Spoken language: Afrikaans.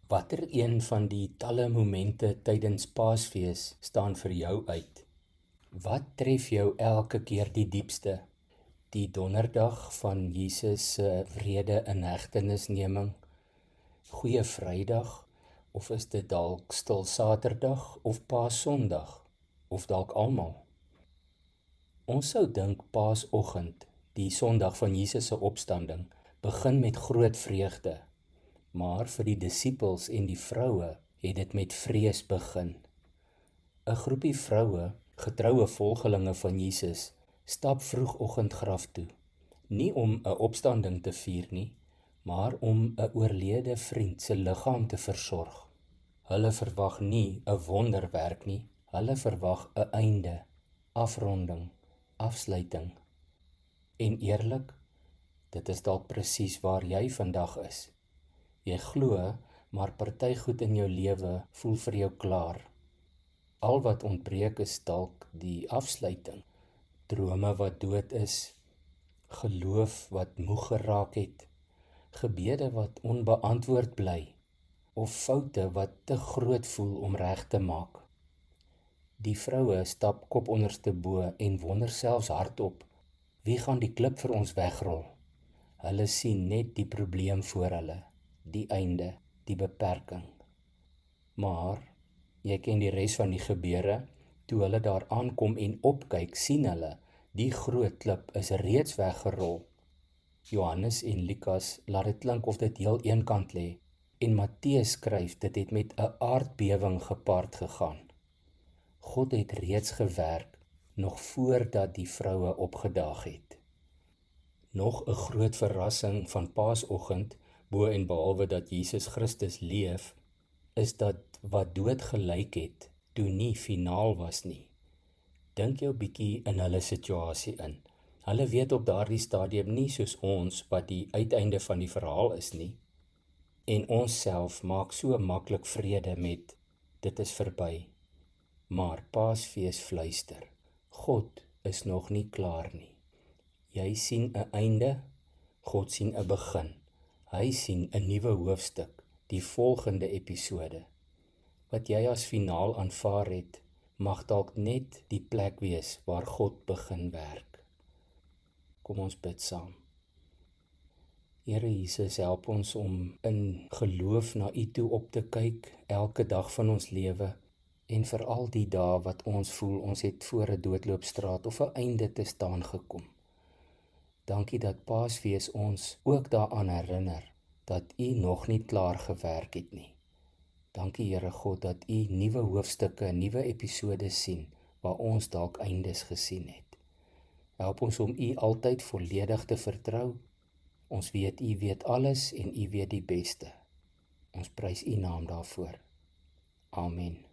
Watter een van die talle momente tydens Paasfees staan vir jou uit? Wat tref jou elke keer die diepste? Die donderdag van Jesus se wrede-inhegtenisneming, Goeie Vrydag, of is dit dalk Stil Saterdag of Paasondag, of dalk almal? Ons sou dink Paasoggend, die Sondag van Jesus se opstanding, begin met groot vreugde. Maar vir die disippels en die vroue het dit met vrees begin. 'n Groepie vroue, getroue volgelinge van Jesus, stap vroegoggend graf toe, nie om 'n opstanding te vier nie, maar om 'n oorlede vriend se liggaam te versorg. Hulle verwag nie 'n wonderwerk nie, hulle verwag 'n einde, afronding, afsluiting. En eerlik, dit is dalk presies waar jy vandag is. Jy glo, maar party goed in jou lewe voel vir jou klaar. Al wat ontbreek is dalk die afsluiting. Drome wat dood is, geloof wat moeg geraak het, gebede wat onbeantwoord bly, of foute wat te groot voel om reg te maak. Die vroue stap kop onderste bo en wonder selfs hardop, wie gaan die klip vir ons wegrol? Hulle sien net die probleem voor hulle, die einde, die beperking. Maar, jy ken die res van die gebeure, toe hulle daar aankom en opkyk, sien hulle, die groot klip is reeds weggerol. Johannes en Lukas laat dit klink of dit heel eenkant lê, en Matteus skryf dit het met 'n aardbewing gepaard gegaan. God het reeds gewerk, nog voordat die vroue opgedaag het. Nog 'n groot verrassing van Paasoggend, bo en behalwe dat Jesus Christus leef, is dat wat dood gelyk het, toe nie finaal was nie. Dink jou bietjie in hulle situasie in. Hulle weet op daardie stadium nie soos ons wat die uiteinde van die verhaal is nie. En ons self maak so maklik vrede met, dit is verby. Maar Paasfees fluister, God is nog nie klaar nie. Jy sien 'n einde, God sien 'n begin. Hy sien 'n nuwe hoofstuk, die volgende episode. Wat jy as finaal aanvaar het, mag dalk net die plek wees waar God begin werk. Kom ons bid saam. Here Jesus, help ons om in geloof na U toe op te kyk, elke dag van ons lewe, en veral die dae wat ons voel ons het voor 'n doodloopstraat of 'n einde te staan gekom. Dankie dat Paasfees ons ook daaraan herinner, dat U nog nie klaar gewerk het nie. Dankie Here God, dat U nuwe hoofstukke, nuwe episodes sien, waar ons dalk eindes gesien het. Help ons om U altyd volledig te vertrou. Ons weet U weet alles en U weet die beste. Ons prys U naam daarvoor. Amen.